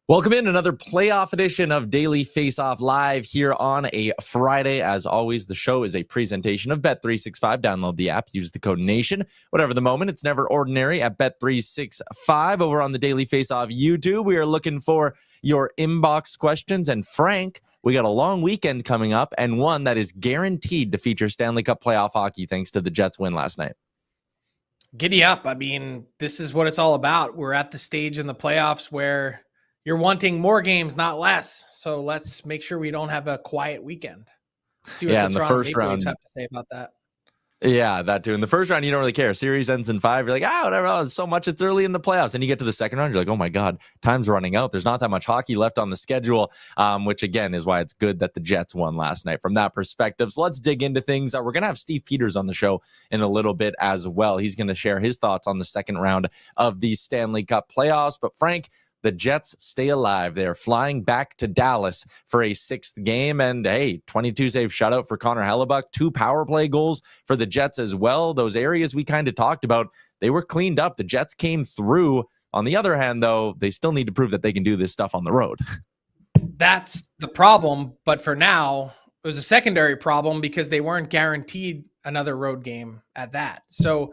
Welcome in another playoff edition of Daily Faceoff live here on a Friday. As always, the show is a presentation of Bet365. Download the app, use the code NATION. Whatever the moment, it's never ordinary at Bet365. Over on the Daily Faceoff YouTube, we are looking for your inbox questions. And Frank, we got a long weekend coming up and one that is guaranteed to feature Stanley Cup playoff hockey thanks to the Jets win last night. Giddy up. I mean, this is what it's all about. We're at the stage in the playoffs where you're wanting more games, not less. So let's make sure we don't have a quiet weekend. See what in the first round have to say about that. Yeah, that too. In the first round, you don't really care. Series ends in 5. You're like, whatever. It's so much. It's early in the playoffs. And you get to the second round. You're like, oh my God, time's running out. There's not that much hockey left on the schedule, which again is why it's good that the Jets won last night from that perspective. So let's dig into things. We're going to have Steve Peters on the show in a little bit as well. He's going to share his thoughts on the second round of the Stanley Cup playoffs. But Frank, the Jets stay alive. They're flying back to Dallas for a 6th game. And hey, 22-save shutout for Connor Hellebuyck. 2 power play goals for the Jets as well. Those areas we kind of talked about, they were cleaned up. The Jets came through. On the other hand, though, they still need to prove that they can do this stuff on the road. That's the problem. But for now, it was a secondary problem because they weren't guaranteed another road game at that. So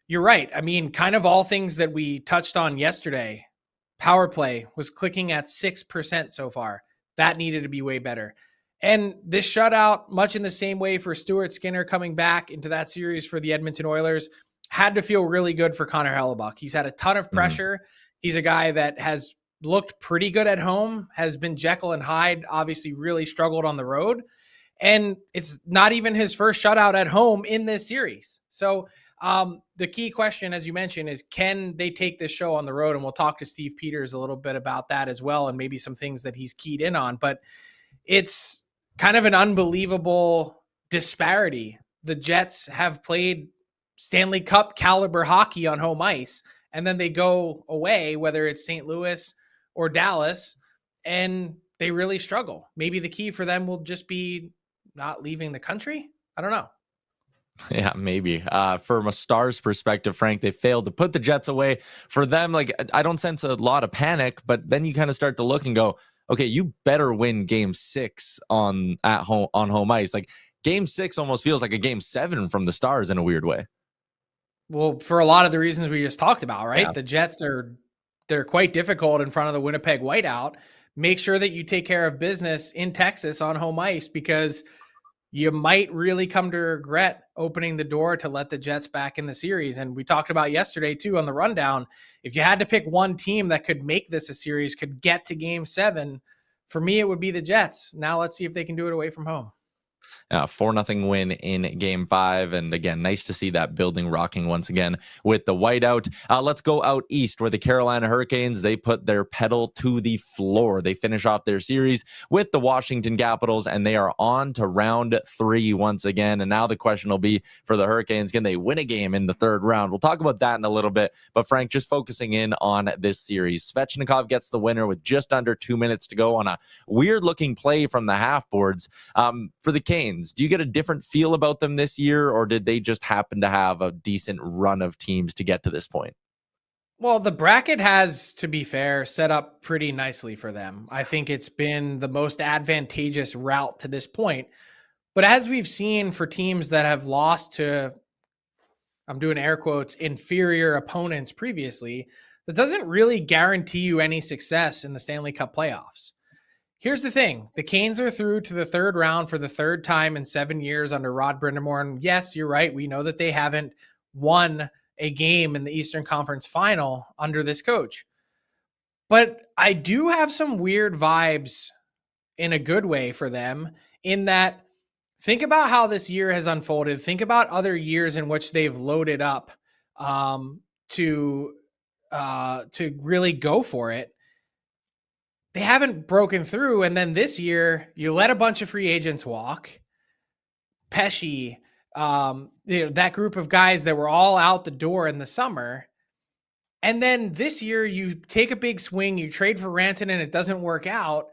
you're right. I mean, kind of all things that we touched on yesterday. Power play was clicking at 6% so far. That needed to be way better. And this shutout, much in the same way for Stuart Skinner coming back into that series for the Edmonton Oilers, had to feel really good for Connor Hellebuyck. He's had a ton of pressure. He's a guy that has looked pretty good at home, has been Jekyll and Hyde, obviously really struggled on the road. And it's not even his first shutout at home in this series. So the key question, as you mentioned, is can they take this show on the road? And we'll talk to Steve Peters a little bit about that as well, and maybe some things that he's keyed in on. But it's kind of an unbelievable disparity. The Jets have played Stanley Cup caliber hockey on home ice, and then they go away, whether it's St. Louis or Dallas, and they really struggle. Maybe the key for them will just be not leaving the country. I don't know. Yeah, maybe. From a Stars perspective, Frank, they failed to put the Jets away. For them, like, I don't sense a lot of panic, but then you kind of start to look and go, okay, you better win game 6 on home ice. Like, game 6 almost feels like a game 7 from the Stars in a weird way. Well, for a lot of the reasons we just talked about, right? Yeah. The Jets they're quite difficult in front of the Winnipeg Whiteout. Make sure that you take care of business in Texas on home ice, because you might really come to regret opening the door to let the Jets back in the series. And we talked about yesterday too on the rundown, if you had to pick one team that could make this a series, could get to game 7, for me, it would be the Jets. Now let's see if they can do it away from home. 4-0 win in game 5. And again, nice to see that building rocking once again with the whiteout. Let's go out east where the Carolina Hurricanes, they put their pedal to the floor. They finish off their series with the Washington Capitals, and they are on to round 3 once again. And now the question will be for the Hurricanes, can they win a game in the 3rd round? We'll talk about that in a little bit. But Frank, just focusing in on this series, Svechnikov gets the winner with just under 2 minutes to go on a weird looking play from the half boards. For the Canes, do you get a different feel about them this year, or did they just happen to have a decent run of teams to get to this point? Well, the bracket has, to be fair, set up pretty nicely for them. I think it's been the most advantageous route to this point. But as we've seen for teams that have lost to, I'm doing air quotes, inferior opponents previously, that doesn't really guarantee you any success in the Stanley Cup playoffs. Here's the thing. The Canes are through to the 3rd round for the 3rd time in 7 years under Rod Brind'Amour. And yes, you're right. We know that they haven't won a game in the Eastern Conference Final under this coach. But I do have some weird vibes in a good way for them, in that think about how this year has unfolded. Think about other years in which they've loaded up to really go for it. They haven't broken through. And then this year, you let a bunch of free agents walk. Pesci, that group of guys that were all out the door in the summer. And then this year, you take a big swing, you trade for Rantanen, and it doesn't work out.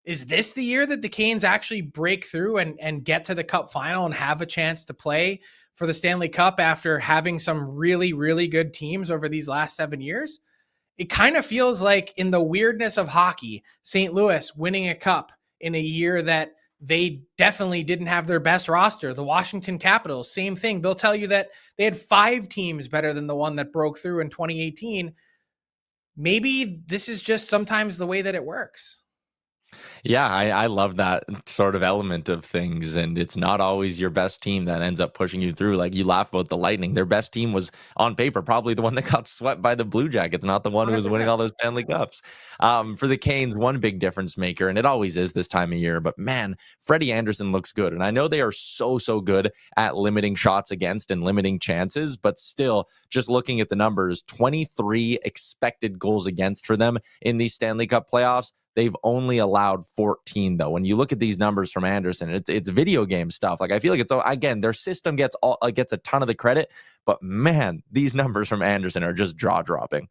Is this the year that the Canes actually break through and get to the Cup final and have a chance to play for the Stanley Cup after having some really, really good teams over these last 7 years? it kind of feels like, in the weirdness of hockey, St. Louis winning a cup in a year that they definitely didn't have their best roster. The Washington Capitals, same thing. They'll tell you that they had 5 teams better than the one that broke through in 2018. Maybe this is just sometimes the way that it works. Yeah, I love that sort of element of things. And it's not always your best team that ends up pushing you through. Like, you laugh about the Lightning. Their best team was, on paper, probably the one that got swept by the Blue Jackets, not the one who was winning 100%. all those Stanley Cups. For the Canes, one big difference maker, and it always is this time of year, but man, Freddie Anderson looks good. And I know they are so good at limiting shots against and limiting chances, but still, just looking at the numbers, 23 expected goals against for them in these Stanley Cup playoffs. They've only allowed 14, though. When you look at these numbers from Anderson, it's video game stuff. Like, I feel like it's, again, their system gets a ton of the credit, but man, these numbers from Anderson are just jaw dropping.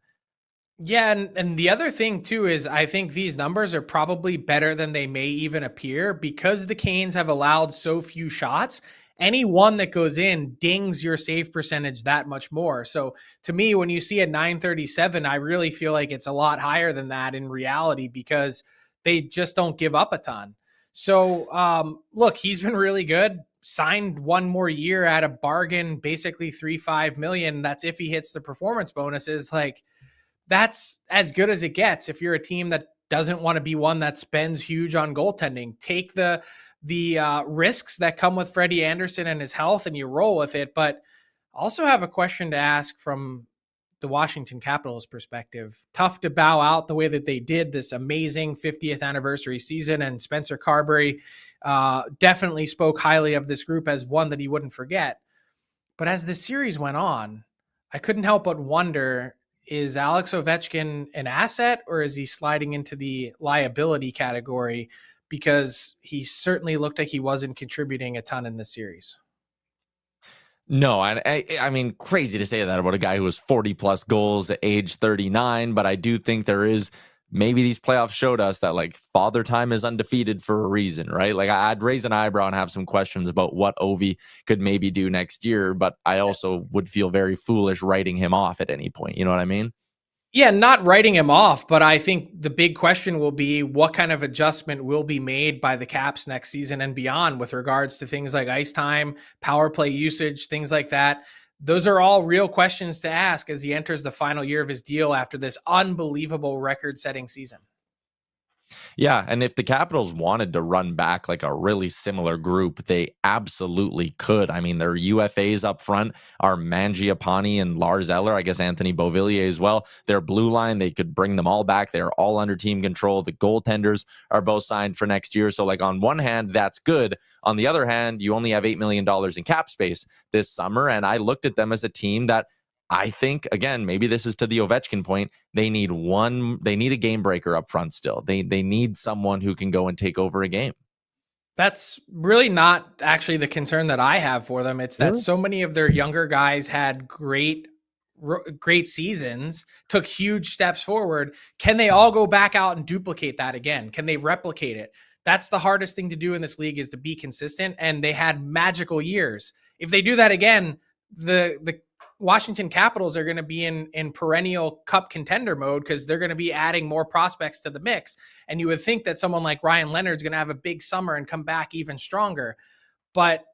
Yeah, and the other thing too is, I think these numbers are probably better than they may even appear, because the Canes have allowed so few shots. Any one that goes in dings your save percentage that much more. So to me, when you see a 937, I really feel like it's a lot higher than that in reality, because they just don't give up a ton. So look, he's been really good. Signed one more year at a bargain, basically 3.5 million. That's if he hits the performance bonuses. Like, that's as good as it gets if you're a team that doesn't want to be one that spends huge on goaltending. Take the risks that come with Freddie Anderson and his health, and you roll with it. But also have a question to ask from the Washington Capitals perspective. Tough to bow out the way that they did this amazing 50th anniversary season, and Spencer Carberry definitely spoke highly of this group as one that he wouldn't forget. But as the series went on, I couldn't help but wonder, is Alex Ovechkin an asset, or is he sliding into the liability category? Because he certainly looked like he wasn't contributing a ton in this series. No, I mean, crazy to say that about a guy who was 40 plus goals at age 39, but I do think there is, maybe these playoffs showed us that, like, father time is undefeated for a reason, right? Like, I'd raise an eyebrow and have some questions about what Ovi could maybe do next year, but I also would feel very foolish writing him off at any point. You know what I mean? Yeah, not writing him off, but I think the big question will be, what kind of adjustment will be made by the Caps next season and beyond with regards to things like ice time, power play usage, things like that. Those are all real questions to ask as he enters the final year of his deal after this unbelievable record-setting season. Yeah, and if the Capitals wanted to run back like a really similar group, they absolutely could. I mean, their UFAs up front are Mangiapane and Lars Eller, I guess Anthony Beauvillier as well. Their blue line, they could bring them all back. They're all under team control. The goaltenders are both signed for next year. So, like, on one hand, that's good. On the other hand, you only have $8 million in cap space this summer. And I looked at them as a team that, I think, again, maybe this is to the Ovechkin point, they need a game breaker up front still. They need someone who can go and take over a game. That's really not actually the concern that I have for them. It's that so many of their younger guys had great seasons, took huge steps forward. Can they all go back out and duplicate that again? Can they replicate it? That's the hardest thing to do in this league, is to be consistent. And they had magical years. If they do that again, the Washington Capitals are going to be in perennial cup contender mode, because they're going to be adding more prospects to the mix. And you would think that someone like Ryan Leonard's going to have a big summer and come back even stronger. But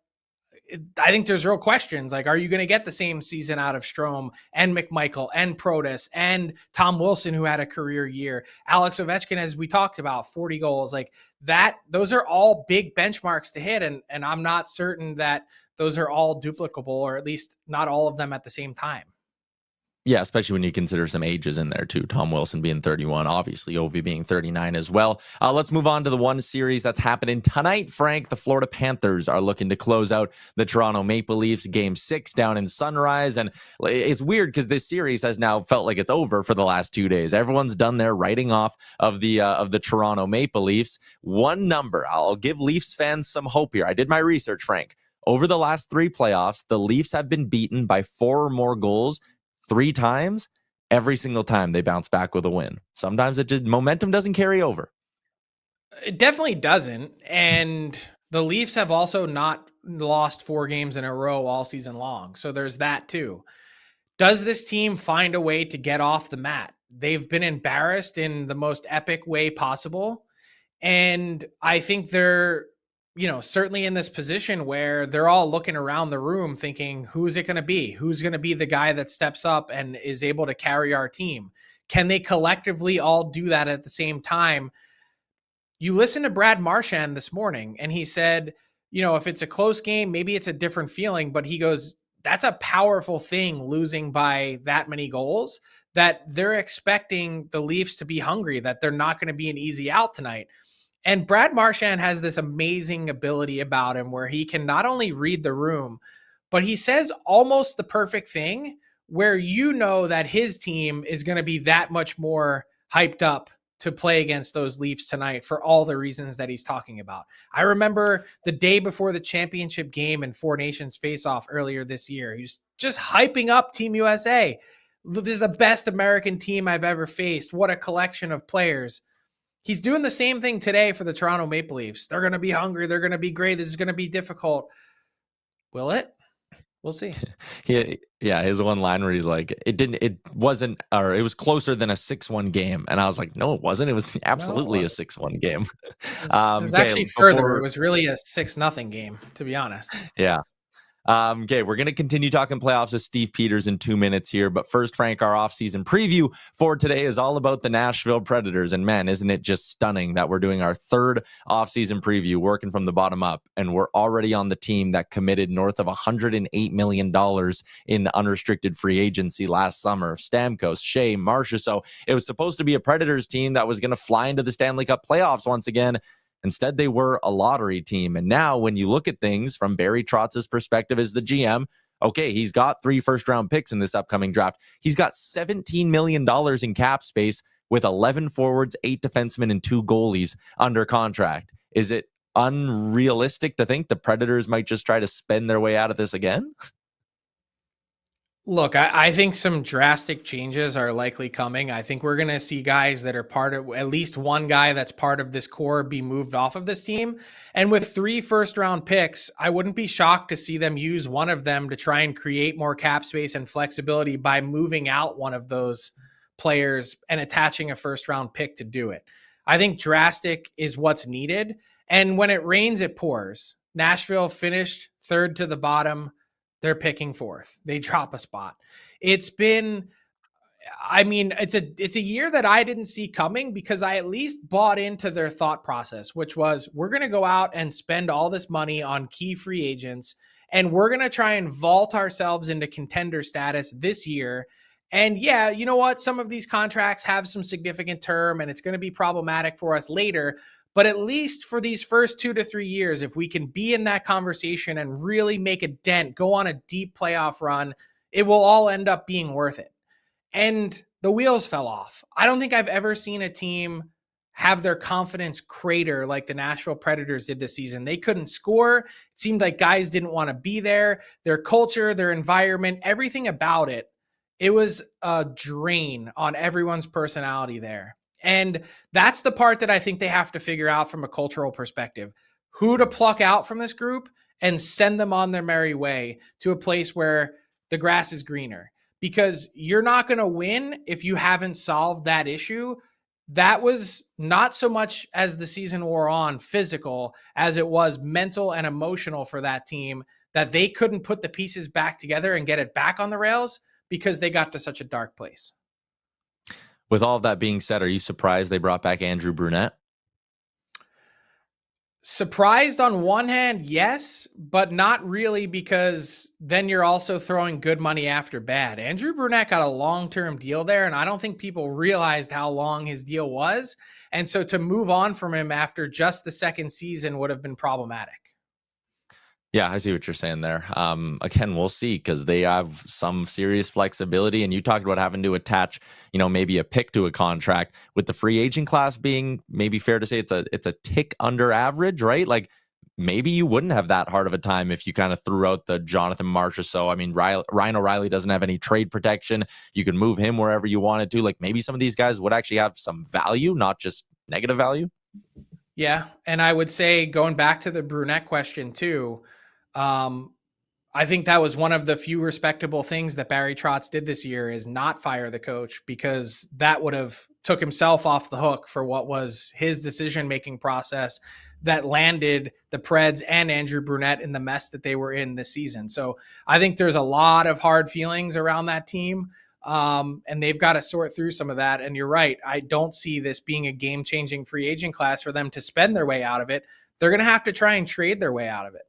I think there's real questions. Like, are you going to get the same season out of Strome and McMichael and Protas and Tom Wilson, who had a career year? Alex Ovechkin, as we talked about, 40 goals, like that. Those are all big benchmarks to hit. And I'm not certain that those are all duplicable, or at least not all of them at the same time. Yeah, especially when you consider some ages in there too. Tom Wilson being 31, obviously Ovi being 39 as well. Let's move on to the one series that's happening tonight, Frank. The Florida Panthers are looking to close out the Toronto Maple Leafs, Game 6 down in Sunrise. And it's weird because this series has now felt like it's over for the last 2 days. Everyone's done their writing off of the Toronto Maple Leafs. One number, I'll give Leafs fans some hope here. I did my research, Frank. Over the last 3 playoffs, the Leafs have been beaten by 4 or more goals 3 times. Every single time they bounce back with a win. Sometimes momentum doesn't carry over. It definitely doesn't. And the Leafs have also not lost 4 games in a row all season long. So there's that too. Does this team find a way to get off the mat? they've been embarrassed in the most epic way possible. And I think they're, certainly in this position where they're all looking around the room thinking, who's it going to be? Who's going to be the guy that steps up and is able to carry our team? Can they collectively all do that at the same time? You listen to Brad Marchand this morning, and he said, if it's a close game, maybe it's a different feeling, but he goes, that's a powerful thing, losing by that many goals, that they're expecting the Leafs to be hungry, that they're not going to be an easy out tonight. And Brad Marchand has this amazing ability about him where he can not only read the room, but he says almost the perfect thing where that his team is going to be that much more hyped up to play against those Leafs tonight for all the reasons that he's talking about. I remember the day before the championship game in Four Nations Faceoff earlier this year. He's just hyping up Team USA. This is the best American team I've ever faced. What a collection of players. He's doing the same thing today for the Toronto Maple Leafs. They're going to be hungry. They're going to be great. This is going to be difficult. Will it? We'll see. Yeah, his one line where he's like, it was closer than a 6-1 game. And I was like, no, it wasn't. It was absolutely a 6-1 game. It was actually further. It was really a 6-0 game, to be honest. Yeah. Okay, we're going to continue talking playoffs with Steve Peters in 2 minutes here. But first, Frank, our offseason preview for today is all about the Nashville Predators. And man, isn't it just stunning that we're doing our third offseason preview, working from the bottom up. And we're already on the team that committed north of $108 million in unrestricted free agency last summer. Stamkos, Shea, Marchessault. It was supposed to be a Predators team that was going to fly into the Stanley Cup playoffs once again. Instead, they were a lottery team. And now when you look at things from Barry Trotz's perspective as the GM, okay, he's got 3 first-round picks in this upcoming draft. He's got $17 million in cap space with 11 forwards, 8 defensemen, and 2 goalies under contract. Is it unrealistic to think the Predators might just try to spend their way out of this again? Look, I think some drastic changes are likely coming. I think we're going to see guys that are part of, at least one guy that's part of this core, be moved off of this team. And with 3 first-round picks, I wouldn't be shocked to see them use one of them to try and create more cap space and flexibility by moving out one of those players and attaching a first-round pick to do it. I think drastic is what's needed. And when it rains, it pours. Nashville finished 3rd to the bottom. They're picking 4th. They drop a spot. It's a year that I didn't see coming because I at least bought into their thought process, which was, we're going to go out and spend all this money on key free agents, and we're going to try and vault ourselves into contender status this year. And yeah, you know what? Some of these contracts have some significant term, and it's going to be problematic for us later. But at least for these first 2 to 3 years, if we can be in that conversation and really make a dent, go on a deep playoff run, it will all end up being worth it. And the wheels fell off. I don't think I've ever seen a team have their confidence crater like the Nashville Predators did this season. They couldn't score. It seemed like guys didn't want to be there. Their culture, their environment, everything about it, it was a drain on everyone's personality there. And that's the part that I think they have to figure out from a cultural perspective, who to pluck out from this group and send them on their merry way to a place where the grass is greener, because you're not going to win if you haven't solved that issue. That was not so much, as the season wore on, physical as it was mental and emotional for that team, that they couldn't put the pieces back together and get it back on the rails because they got to such a dark place. With all of that being said, are you surprised they brought back Andrew Brunette? Surprised on one hand, yes, but not really, because then you're also throwing good money after bad. Andrew Brunette got a long-term deal there, and I don't think people realized how long his deal was. And so to move on from him after just the second season would have been problematic. Yeah, I see what you're saying there. Again, we'll see, because they have some serious flexibility. And you talked about having to attach, maybe a pick to a contract. With the free agent class being, maybe fair to say, it's a tick under average, right? Like, maybe you wouldn't have that hard of a time if you kind of threw out the Jonathan Marchessault. I mean, Ryan O'Reilly doesn't have any trade protection. You can move him wherever you wanted to. Like, maybe some of these guys would actually have some value, not just negative value. Yeah. And I would say, going back to the Brunette question too, I think that was one of the few respectable things that Barry Trotz did this year, is not fire the coach, because that would have took himself off the hook for what was his decision-making process that landed the Preds and Andrew Brunette in the mess that they were in this season. So I think there's a lot of hard feelings around that team. And they've got to sort through some of that. And you're right. I don't see this being a game-changing free agent class for them to spend their way out of it. They're going to have to try and trade their way out of it.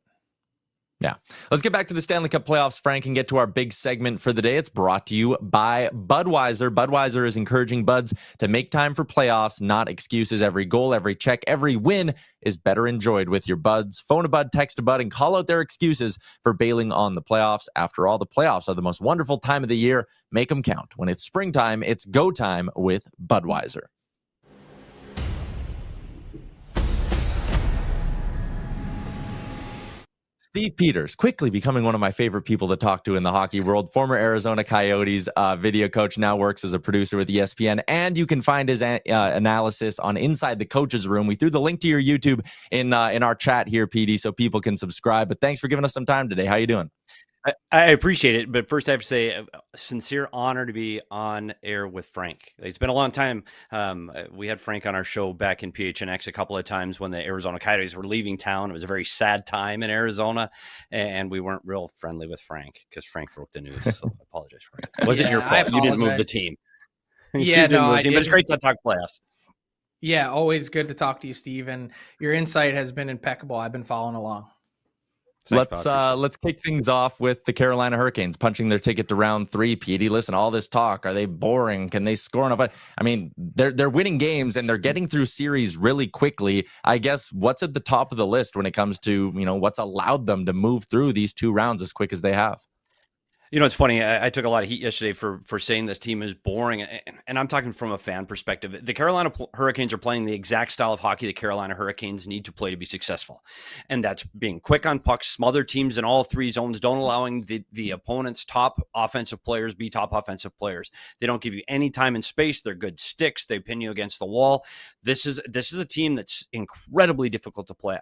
Yeah. Let's get back to the Stanley Cup playoffs, Frank, and get to our big segment for the day. It's brought to you by Budweiser. Budweiser is encouraging buds to make time for playoffs, not excuses. Every goal, every check, every win is better enjoyed with your buds. Phone a bud, text a bud, and call out their excuses for bailing on the playoffs. After all, the playoffs are the most wonderful time of the year. Make them count. When it's springtime, it's go time with Budweiser. Steve Peters, quickly becoming one of my favorite people to talk to in the hockey world. Former Arizona Coyotes video coach, now works as a producer with ESPN. And you can find his analysis on Inside the Coach's Room. We threw the link to your YouTube in our chat here, PD, so people can subscribe. But thanks for giving us some time today. How you doing? I appreciate it, but first I have to say a sincere honor to be on air with Frank. It's been a long time. We had Frank on our show back in PHNX a couple of times when the Arizona Coyotes were leaving town. It was a very sad time in Arizona, and we weren't real friendly with Frank because Frank broke the news. So I apologize, Frank. It wasn't your fault. You didn't move the team. Yeah, no, I didn't. But it's great to talk playoffs. Yeah, always good to talk to you, Steve. And your insight has been impeccable. I've been following along. Let's kick things off with the Carolina Hurricanes punching their ticket to round 3. PD, listen, all this talk, are they boring? Can they score enough? I mean, they're winning games and they're getting through series really quickly. I guess what's at the top of the list when it comes to, what's allowed them to move through these 2 rounds as quick as they have? It's funny. I took a lot of heat yesterday for saying this team is boring, and I'm talking from a fan perspective. The Carolina Hurricanes are playing the exact style of hockey the Carolina Hurricanes need to play to be successful, and that's being quick on pucks, smother teams in all 3 zones, don't allowing the opponent's top offensive players be top offensive players. They don't give you any time and space. They're good sticks. They pin you against the wall. This is a team that's incredibly difficult to play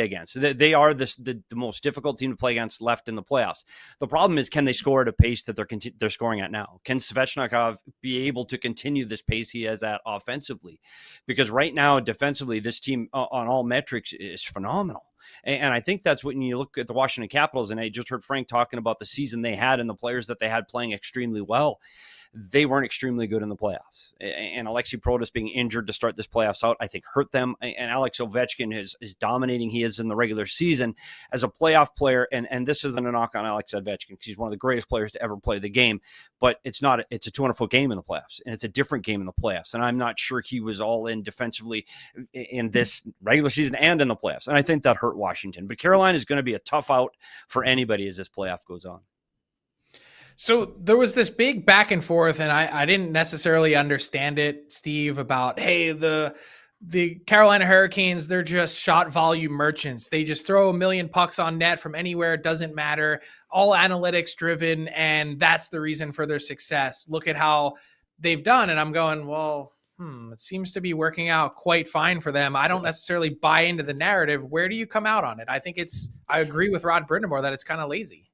against. They are the most difficult team to play against left in the playoffs. The problem is, can they score at a pace that they're scoring at now? Can Svechnikov be able to continue this pace he has at offensively? Because right now, defensively, this team on all metrics is phenomenal. And I think that's when you look at the Washington Capitals, and I just heard Frank talking about the season they had and the players that they had playing extremely well. They weren't extremely good in the playoffs. And Alexei Protas being injured to start this playoffs out, I think hurt them. And Alex Ovechkin is dominating he is in the regular season as a playoff player. And this isn't a knock on Alex Ovechkin because he's one of the greatest players to ever play the game. But it's a 200-foot game in the playoffs. And it's a different game in the playoffs. And I'm not sure he was all in defensively in this regular season and in the playoffs. And I think that hurt Washington. But Carolina is going to be a tough out for anybody as this playoff goes on. So there was this big back and forth, and I didn't necessarily understand it, Steve, about, hey, the Carolina Hurricanes, they're just shot volume merchants. They just throw 1 million pucks on net from anywhere. It doesn't matter. All analytics driven, and that's the reason for their success. Look at how they've done. And I'm going, well, it seems to be working out quite fine for them. I don't necessarily buy into the narrative. Where do you come out on it? I agree with Rod Brindamore that it's kind of lazy.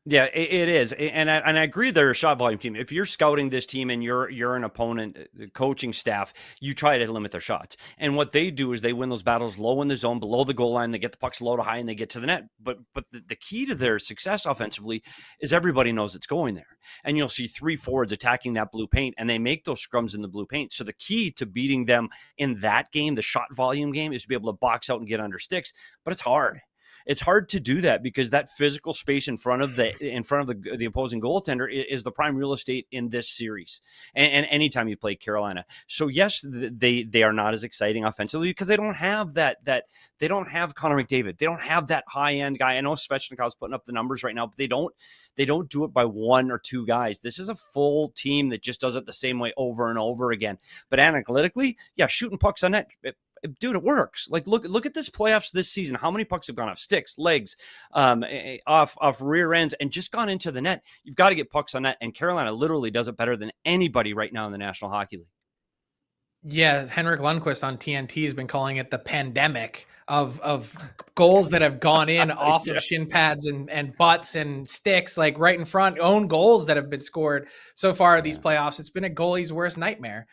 Yeah, it is. And I agree they're a shot volume team. If you're scouting this team and you're an opponent, the coaching staff, you try to limit their shots. And what they do is they win those battles low in the zone, below the goal line. They get the pucks low to high and they get to the net. But the key to their success offensively is everybody knows it's going there. And you'll see 3 forwards attacking that blue paint, and they make those scrums in the blue paint. So the key to beating them in that game, the shot volume game, is to be able to box out and get under sticks. But it's hard. It's hard to do that because that physical space in front of the opposing goaltender is the prime real estate in this series. And anytime you play Carolina. So yes, they are not as exciting offensively because they don't have that they don't have Connor McDavid. They don't have that high end guy. I know Svechnikov's putting up the numbers right now, but they don't do it by 1 or 2 guys. This is a full team that just does it the same way over and over again. But analytically, yeah, shooting pucks on net, dude, it works. Like, look at this playoffs this season. How many pucks have gone off sticks, legs, off rear ends, and just gone into the net? You've got to get pucks on net, and Carolina literally does it better than anybody right now in the National Hockey League. Yeah, Henrik Lundqvist on TNT has been calling it the pandemic of goals that have gone in off of shin pads and butts and sticks, like right in front, own goals that have been scored so far these playoffs. It's been a goalie's worst nightmare.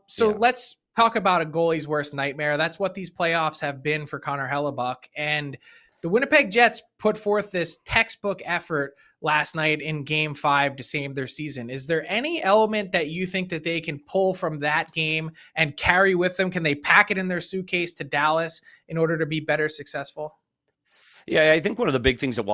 So let's talk about a goalie's worst nightmare. That's what these playoffs have been for Connor Hellebuck. And the Winnipeg Jets put forth this textbook effort last night in Game 5 to save their season. Is there any element that you think that they can pull from that game and carry with them? Can they pack it in their suitcase to Dallas in order to be better successful? Yeah, I think one of the big things that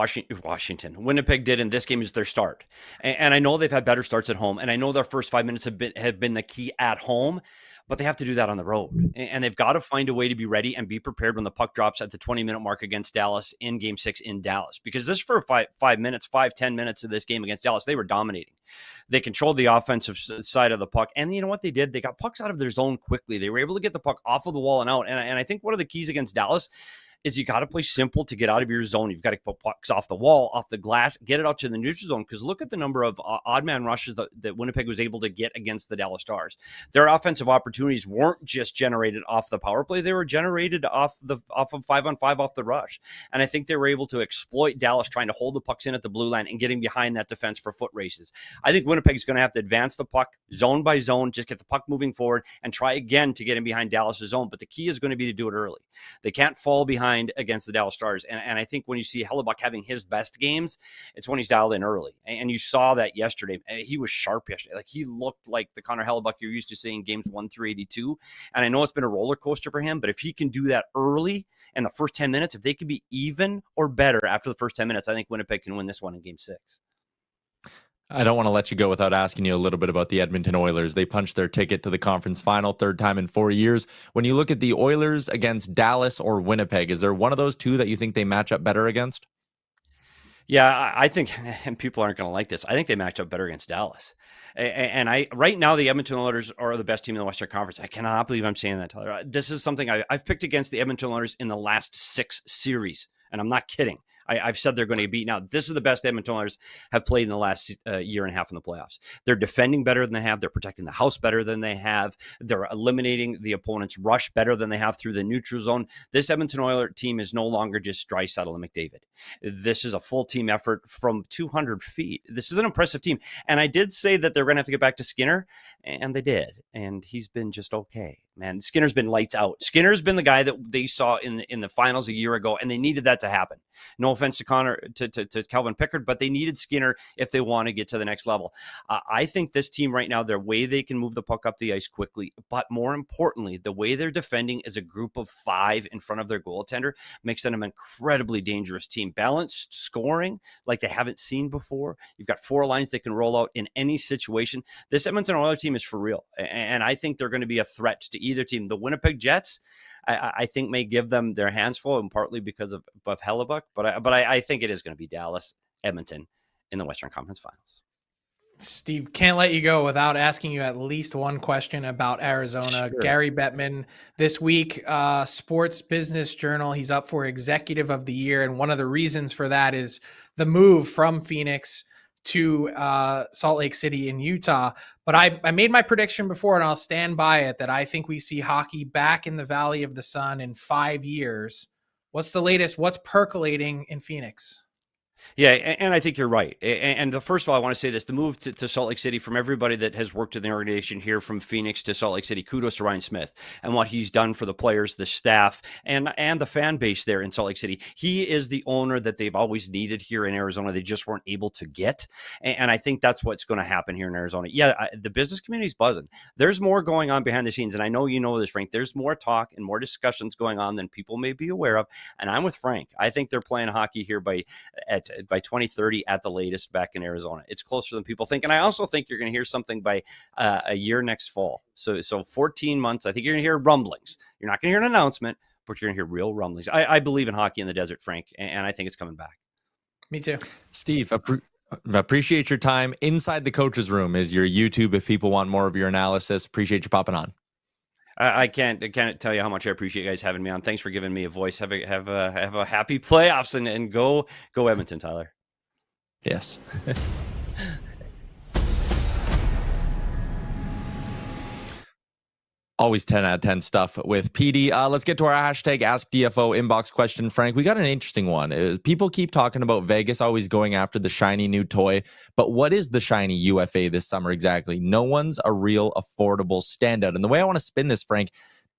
Winnipeg did in this game is their start. And I know they've had better starts at home, and I know their first 5 minutes have been the key at home, but they have to do that on the road. And they've got to find a way to be ready and be prepared when the puck drops at the 20-minute mark against Dallas in Game 6 in Dallas. Because this for 10 minutes of this game against Dallas, they were dominating. They controlled the offensive side of the puck. And you know what they did? They got pucks out of their zone quickly. They were able to get the puck off of the wall and out. And I think one of the keys against Dallas is you got to play simple to get out of your zone. You've got to put pucks off the wall, off the glass, get it out to the neutral zone. Because look at the number of odd man rushes that Winnipeg was able to get against the Dallas Stars. Their offensive opportunities weren't just generated off the power play; they were generated off of 5-on-5 off the rush. And I think they were able to exploit Dallas trying to hold the pucks in at the blue line and getting behind that defense for foot races. I think Winnipeg's going to have to advance the puck zone by zone, just get the puck moving forward, and try again to get in behind Dallas's zone. But the key is going to be to do it early. They can't fall behind against the Dallas Stars. And I think when you see Hellebuck having his best games, it's when he's dialed in early. And you saw that yesterday. He was sharp yesterday. Like, he looked like the Connor Hellebuck you're used to seeing games 1 through 82. And I know it's been a roller coaster for him, but if he can do that early in the first 10 minutes, if they can be even or better after the first 10 minutes, I think Winnipeg can win this one in Game 6. I don't want to let you go without asking you a little bit about the Edmonton Oilers. They punched their ticket to the conference final, third time in 4 years. When you look at the Oilers against Dallas or Winnipeg, is there one of those two that you think they match up better against? Yeah, I think, and people aren't going to like this, I think they match up better against Dallas. And right now, the Edmonton Oilers are the best team in the Western Conference. I cannot believe I'm saying that, Tyler. This is something I've picked against the Edmonton Oilers in the last 6 series, and I'm not kidding. I've said they're going to beat. Now, this is the best Edmonton Oilers have played in the last year and a half in the playoffs. They're defending better than they have. They're protecting the house better than they have. They're eliminating the opponent's rush better than they have through the neutral zone. This Edmonton Oilers team is no longer just Draisaitl and McDavid. This is a full team effort from 200 feet. This is an impressive team. And I did say that they're going to have to get back to Skinner, and they did. And he's been just okay. Man, Skinner's been lights out. Skinner's been the guy that they saw in the finals a year ago, and they needed that to happen. No offense to Calvin Pickard, but they needed Skinner if they want to get to the next level. I think this team right now, their way they can move the puck up the ice quickly, but more importantly, the way they're defending as a group of 5 in front of their goaltender makes them an incredibly dangerous team. Balanced scoring like they haven't seen before. You've got 4 lines they can roll out in any situation. This Edmonton Oilers team is for real, and I think they're going to be a threat to either team. The Winnipeg Jets, I think, may give them their hands full, and partly because of Hellebuck, but I think it is going to be Dallas, Edmonton in the Western Conference Finals. Steve, can't let you go without asking you at least one question about Arizona. Sure. Gary Bettman this week, Sports Business Journal, he's up for Executive of the Year, and one of the reasons for that is the move from Phoenix to Salt Lake City in Utah. But I made my prediction before, and I'll stand by it, that I think we see hockey back in the Valley of the Sun in 5 years. What's the latest? What's percolating in Phoenix? Yeah, and I think you're right. And first of all, I want to say this. The move to Salt Lake City, from everybody that has worked in the organization here from Phoenix to Salt Lake City, kudos to Ryan Smith and what he's done for the players, the staff, and the fan base there in Salt Lake City. He is the owner that they've always needed here in Arizona. They just weren't able to get. And I think that's what's going to happen here in Arizona. Yeah, the business community is buzzing. There's more going on behind the scenes. And I know you know this, Frank. There's more talk and more discussions going on than people may be aware of. And I'm with Frank. I think they're playing hockey here by 2030 at the latest back in Arizona. It's closer than people think. And I also think you're going to hear something by a year next fall. So 14 months, I think you're going to hear rumblings. You're not going to hear an announcement, but you're going to hear real rumblings. I believe in hockey in the desert, Frank, and I think it's coming back. Me too. Steve, appreciate your time. Inside the Coach's Room is your YouTube if people want more of your analysis. Appreciate you popping on. I can't tell you how much I appreciate you guys having me on. Thanks for giving me a voice. Have a happy playoffs and go Edmonton, Tyler. Yes. Always 10 out of 10 stuff with PD. Let's get to our hashtag askdfo inbox question, Frank. We got an interesting one. People keep talking about Vegas always going after the shiny new toy, but what is the shiny UFA this summer exactly? No one's a real affordable standout. And the way I want to spin this, Frank,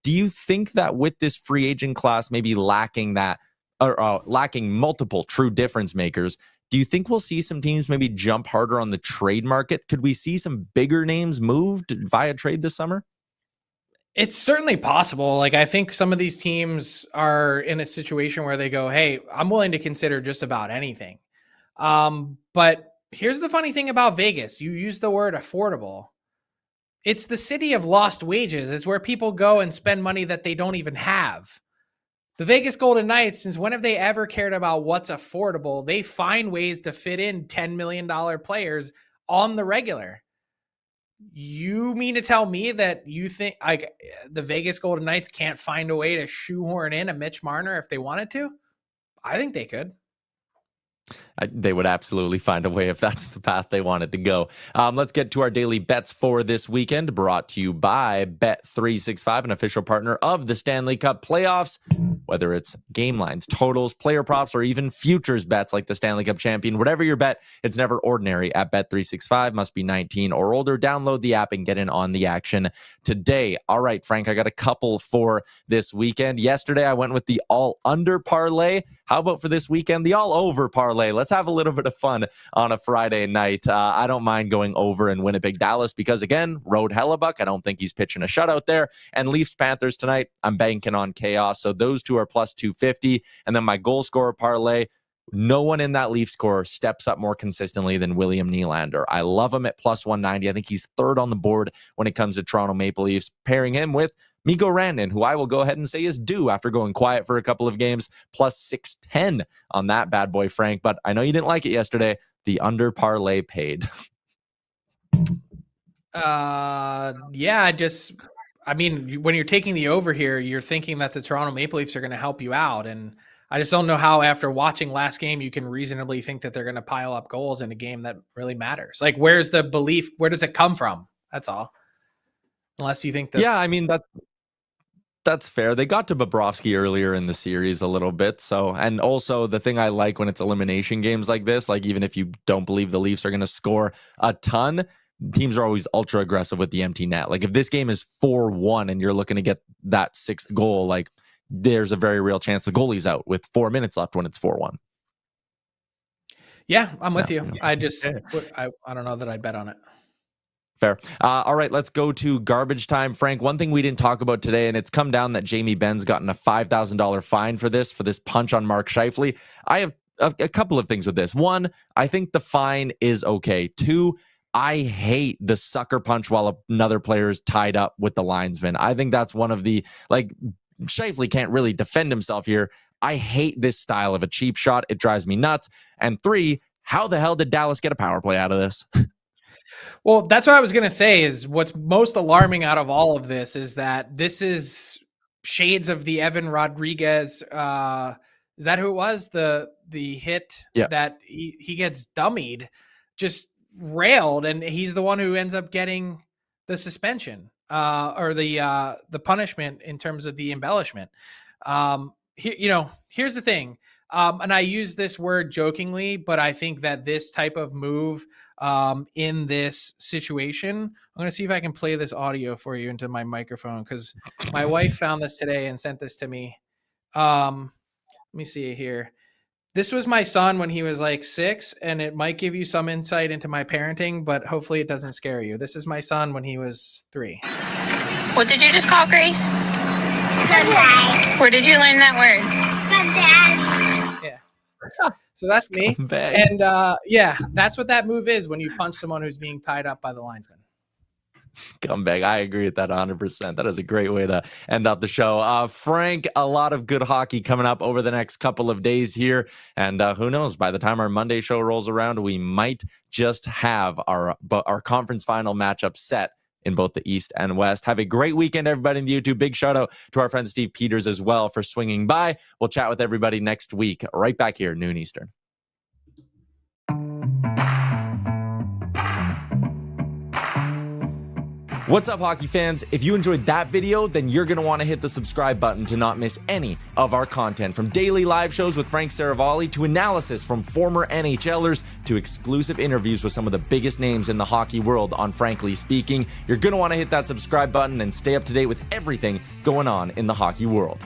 do you think that with this free agent class maybe lacking that, or lacking multiple true difference makers, do you think we'll see some teams maybe jump harder on the trade market? Could we see some bigger names moved via trade this summer? It's certainly possible. Like, I think some of these teams are in a situation where they go, hey, I'm willing to consider just about anything. But here's the funny thing about Vegas. You use the word affordable. It's the city of lost wages. It's where people go and spend money that they don't even have. The Vegas Golden Knights, since when have they ever cared about what's affordable? They find ways to fit in $10 million players on the regular. You mean to tell me that you think like the Vegas Golden Knights can't find a way to shoehorn in a Mitch Marner if they wanted to? I think they could. They would absolutely find a way if that's the path they wanted to go. Let's get to our daily bets for this weekend, brought to you by Bet365, an official partner of the Stanley Cup playoffs. Whether it's game lines, totals, player props, or even futures bets like the Stanley Cup champion, whatever your bet, it's never ordinary at Bet365. Must be 19 or older. Download the app and get in on the action today. All right, Frank, I got a couple for this weekend. Yesterday, I went with the all-under parlay. How about for this weekend, the all-over parlay? Let's have a little bit of fun on a Friday night. I don't mind going over in Winnipeg, Dallas, because, again, Road Hellebuck, I don't think he's pitching a shutout there. And Leafs Panthers tonight, I'm banking on chaos. So those two are plus 250. And then my goal scorer parlay, no one in that Leaf score steps up more consistently than William Nylander. I love him at plus 190. I think he's third on the board when it comes to Toronto Maple Leafs, pairing him with Mikko Rantanen, who I will go ahead and say is due after going quiet for a couple of games, plus 610 on that bad boy, Frank. But I know you didn't like it yesterday. The under parlay paid. I mean, when you're taking the over here, you're thinking that the Toronto Maple Leafs are going to help you out. And I just don't know how, after watching last game, you can reasonably think that they're going to pile up goals in a game that really matters. Like, where's the belief? Where does it come from? That's all. Unless you think that. Yeah, I mean, that's fair. They got to Bobrovsky earlier in the series a little bit. So, and also the thing I like when it's elimination games like this, like even if you don't believe the Leafs are going to score a ton, teams are always ultra aggressive with the empty net. Like if this game is 4-1 and you're looking to get that sixth goal, like there's a very real chance the goalie's out with 4 minutes left when it's 4-1. Yeah, I'm with you. I don't know that I'd bet on it. Fair. All right, let's go to garbage time. Frank, one thing we didn't talk about today, and it's come down that Jamie Benn's gotten a $5,000 fine for this punch on Mark Scheifele. I have a couple of things with this. One, I think the fine is okay. Two, I hate the sucker punch while another player is tied up with the linesman. I think that's one of the, like, Scheifele can't really defend himself here. I hate this style of a cheap shot. It drives me nuts. And three, how the hell did Dallas get a power play out of this? Well, that's what I was going to say is what's most alarming out of all of this is that this is shades of the Evan Rodriguez. Is that who it was? The hit that he gets dummied, just railed, and he's the one who ends up getting the suspension or the punishment in terms of the embellishment. Here's the thing. And I use this word jokingly, but I think that this type of move in this situation, I'm going to see if I can play this audio for you into my microphone because my wife found this today and sent this to me. Let me see it here. This was my son when he was like 6, and it might give you some insight into my parenting, but hopefully it doesn't scare you. This is my son when he was 3. What did you just call Grace? Scumbag. Where did you learn that word? Scumbag. Yeah. So that's me. And that's what that move is when you punch someone who's being tied up by the linesman. Scumbag. I agree with that 100%. That is a great way to end up the show. Frank, a lot of good hockey coming up over the next couple of days here. And who knows, by the time our Monday show rolls around, we might just have our conference final matchup set in both the East and West. Have a great weekend, everybody in the YouTube. Big shout out to our friend Steve Peters as well for swinging by. We'll chat with everybody next week, right back here, noon Eastern. What's up, hockey fans? If you enjoyed that video, then you're going to want to hit the subscribe button to not miss any of our content. From daily live shows with Frank Seravalli to analysis from former NHLers to exclusive interviews with some of the biggest names in the hockey world on Frankly Speaking. You're going to want to hit that subscribe button and stay up to date with everything going on in the hockey world.